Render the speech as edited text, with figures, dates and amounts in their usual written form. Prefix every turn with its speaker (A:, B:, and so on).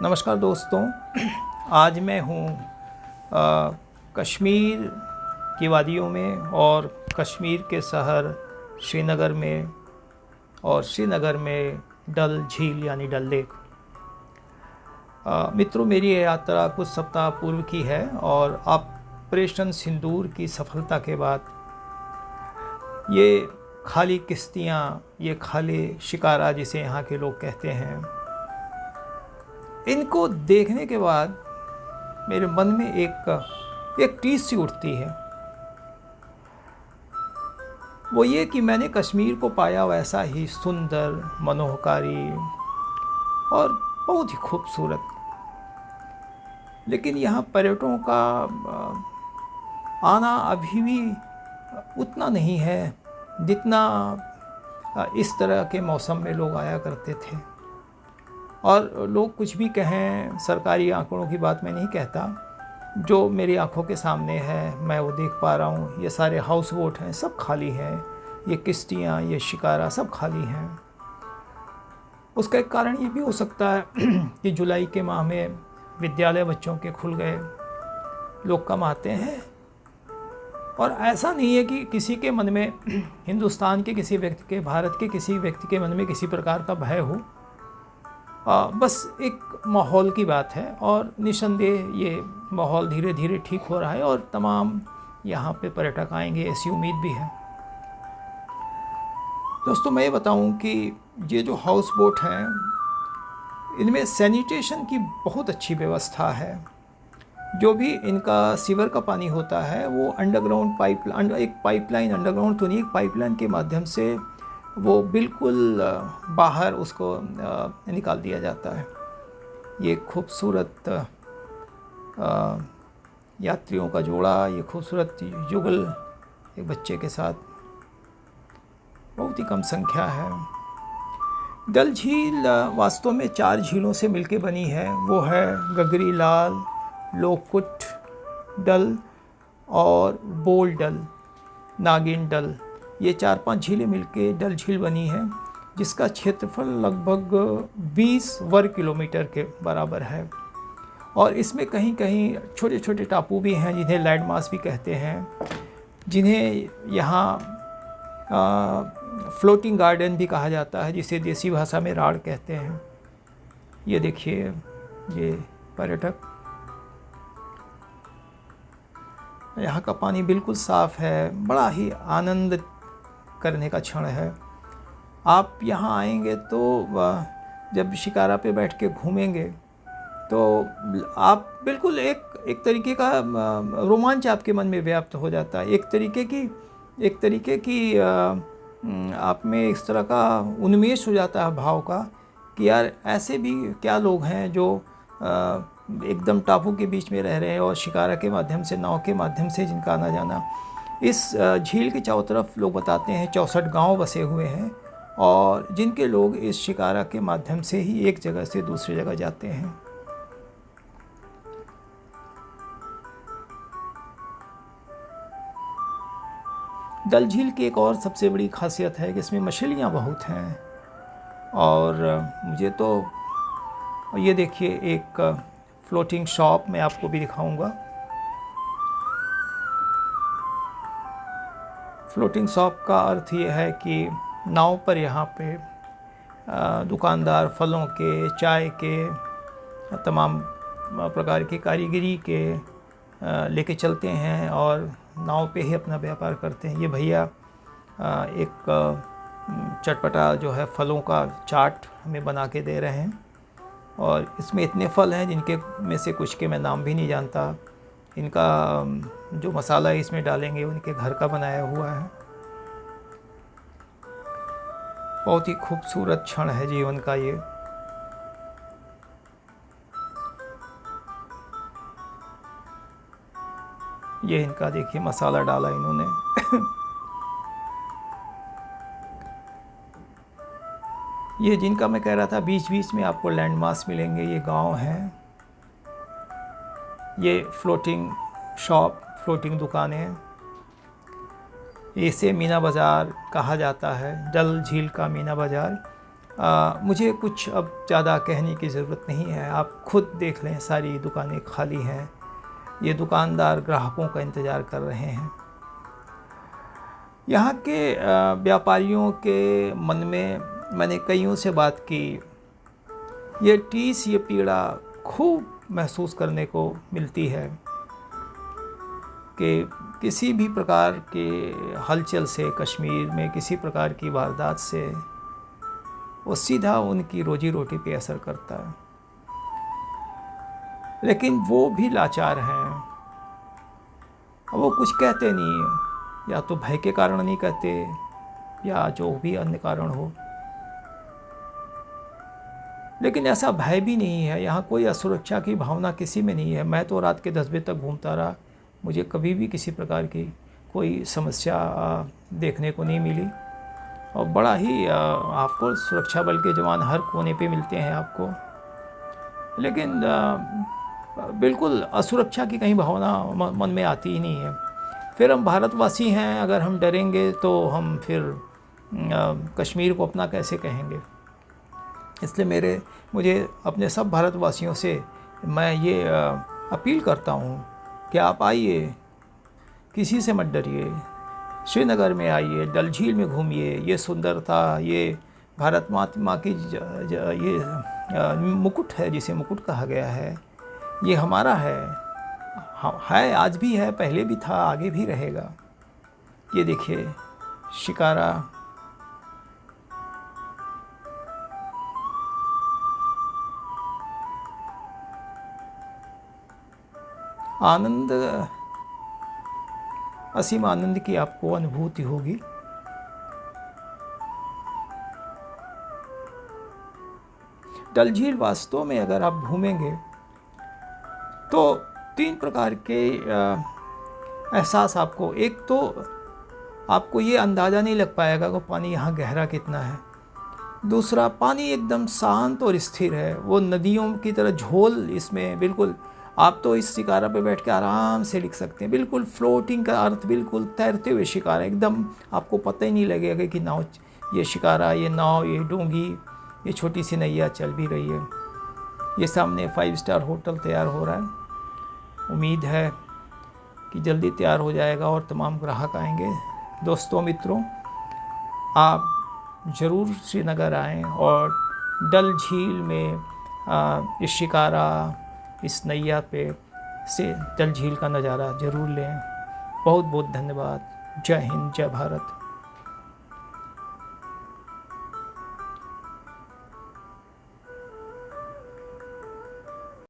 A: नमस्कार दोस्तों। आज मैं हूँ कश्मीर की वादियों में और कश्मीर के शहर श्रीनगर में, और श्रीनगर में डल झील यानी डल लेक। मित्रों, मेरी ये यात्रा कुछ सप्ताह पूर्व की है और ऑपरेशन सिंदूर की सफलता के बाद ये खाली किश्तियाँ, ये खाली शिकारा जिसे यहाँ के लोग कहते हैं, इनको देखने के बाद मेरे मन में एक चीज़ सी उठती है। वो ये कि मैंने कश्मीर को पाया वैसा ही सुंदर, मनोहकारी और बहुत ही खूबसूरत, लेकिन यहाँ पर्यटकों का आना अभी भी उतना नहीं है जितना इस तरह के मौसम में लोग आया करते थे। और लोग कुछ भी कहें, सरकारी आंकड़ों की बात मैं नहीं कहता, जो मेरी आंखों के सामने है मैं वो देख पा रहा हूँ। ये सारे हाउस बोट हैं, सब खाली हैं। ये किश्तियाँ, ये शिकारा सब खाली हैं। उसका एक कारण ये भी हो सकता है कि जुलाई के माह में विद्यालय बच्चों के खुल गए, लोग कम आते हैं। और ऐसा नहीं है कि किसी के मन में, हिंदुस्तान के किसी व्यक्ति के, भारत के किसी व्यक्ति के मन में किसी प्रकार का भय हो। बस एक माहौल की बात है, और निसंदेह ये माहौल धीरे धीरे ठीक हो रहा है और तमाम यहाँ पे पर्यटक आएंगे, ऐसी उम्मीद भी है। दोस्तों, मैं ये बताऊँ कि ये जो हाउस बोट हैं, इनमें सैनिटेशन की बहुत अच्छी व्यवस्था है। जो भी इनका सीवर का पानी होता है वो अंडरग्राउंड एक पाइपलाइन, अंडरग्राउंड तो नहीं, एक पाइपलाइन के माध्यम से वो बिल्कुल बाहर उसको निकाल दिया जाता है। ये खूबसूरत यात्रियों का जोड़ा, ये खूबसूरत युगल एक बच्चे के साथ, बहुत ही कम संख्या है। डल झील वास्तव में 4 झीलों से मिलकर बनी है। वो है गगरी लाल, लोकुट डल और बोल डल, नागिन डल। ये 4-5 झीलें मिलके डल झील बनी है, जिसका क्षेत्रफल लगभग 20 वर्ग किलोमीटर के बराबर है। और इसमें कहीं कहीं छोटे छोटे टापू भी हैं, जिन्हें लैंडमास भी कहते हैं, जिन्हें यहाँ फ्लोटिंग गार्डन भी कहा जाता है, जिसे देसी भाषा में राड़ कहते हैं। ये देखिए, ये पर्यटक, यहाँ का पानी बिल्कुल साफ़ है, बड़ा ही आनंद करने का क्षण है। आप यहाँ आएंगे तो जब शिकारा पे बैठ के घूमेंगे तो आप बिल्कुल एक तरीके का रोमांच आपके मन में व्याप्त हो जाता है। एक तरीके की आप में इस तरह का उन्मेष हो जाता है भाव का कि यार, ऐसे भी क्या लोग हैं जो एकदम टापू के बीच में रह रहे हैं और शिकारा के माध्यम से, नाव के माध्यम से जिनका आना जाना। इस झील के चारों तरफ लोग बताते हैं 64 गांव बसे हुए हैं, और जिनके लोग इस शिकारा के माध्यम से ही एक जगह से दूसरी जगह जाते हैं। डल झील की एक और सबसे बड़ी खासियत है कि इसमें मछलियाँ बहुत हैं। और मुझे तो ये देखिए, एक फ्लोटिंग शॉप मैं आपको भी दिखाऊंगा। फ्लोटिंग शॉप का अर्थ ये है कि नाव पर यहाँ पे दुकानदार फलों के, चाय के, तमाम प्रकार की कारीगरी के लेके चलते हैं और नाव पे ही अपना व्यापार करते हैं। ये भैया एक चटपटा जो है फलों का चाट हमें बना के दे रहे हैं, और इसमें इतने फल हैं जिनके में से कुछ के मैं नाम भी नहीं जानता। इनका जो मसाला इसमें डालेंगे उनके घर का बनाया हुआ है। बहुत ही खूबसूरत क्षण है जीवन का ये। ये इनका देखिए, मसाला डाला इन्होंने। ये जिनका मैं कह रहा था, बीच बीच में आपको लैंडमार्क्स मिलेंगे, ये गांव हैं। ये फ्लोटिंग शॉप, फ्लोटिंग दुकानें, इसे मीना बाज़ार कहा जाता है, डल झील का मीना बाज़ार। मुझे कुछ अब ज़्यादा कहने की ज़रूरत नहीं है, आप खुद देख लें, सारी दुकानें खाली हैं। ये दुकानदार ग्राहकों का इंतज़ार कर रहे हैं। यहाँ के व्यापारियों के मन में मैंने कईयों से बात की, ये टीस, ये पीड़ा खूब महसूस करने को मिलती है कि किसी भी प्रकार के हलचल से, कश्मीर में किसी प्रकार की वारदात से वो सीधा उनकी रोजी रोटी पे असर करता है। लेकिन वो भी लाचार हैं, वो कुछ कहते नहीं है, या तो भय के कारण नहीं कहते या जो भी अन्य कारण हो। लेकिन ऐसा भय भी नहीं है, यहाँ कोई असुरक्षा की भावना किसी में नहीं है। मैं तो रात के 10 बजे तक घूमता रहा, मुझे कभी भी किसी प्रकार की कोई समस्या देखने को नहीं मिली। और बड़ा ही आपको सुरक्षा बल के जवान हर कोने पे मिलते हैं आपको, लेकिन बिल्कुल असुरक्षा की कहीं भावना मन में आती ही नहीं है। फिर हम भारतवासी हैं, अगर हम डरेंगे तो हम फिर कश्मीर को अपना कैसे कहेंगे। इसलिए मुझे अपने सब भारतवासियों से मैं ये अपील करता हूँ कि आप आइए, किसी से मत डरिए, श्रीनगर में आइए, डल झील में घूमिए। ये सुंदरता, ये भारत माता की ये मुकुट है, जिसे मुकुट कहा गया है, ये हमारा है, आज भी है, पहले भी था, आगे भी रहेगा। ये देखिए शिकारा, आनंद, असीम आनंद की आपको अनुभूति होगी। डल झील वास्तव में अगर आप घूमेंगे तो 3 प्रकार के एहसास आपको, एक तो आपको ये अंदाज़ा नहीं लग पाएगा कि पानी यहाँ गहरा कितना है। दूसरा, पानी एकदम शांत और स्थिर है, वो नदियों की तरह झोल इसमें बिल्कुल, आप तो इस शिकारा पे बैठ के आराम से लिख सकते हैं। बिल्कुल फ्लोटिंग का अर्थ, बिल्कुल तैरते हुए शिकारा, एकदम आपको पता ही नहीं लगेगा कि नाव, ये शिकारा, ये नाव, ये डोंगी, ये छोटी सी नैया चल भी रही है। ये सामने 5 स्टार होटल तैयार हो रहा है, उम्मीद है कि जल्दी तैयार हो जाएगा और तमाम ग्राहक आएंगे। दोस्तों, मित्रों, आप ज़रूर श्रीनगर आएँ और डल झील में इस शिकारा, इस नैया पे से डल झील का नज़ारा ज़रूर लें। बहुत बहुत धन्यवाद। जय हिंद, जय भारत।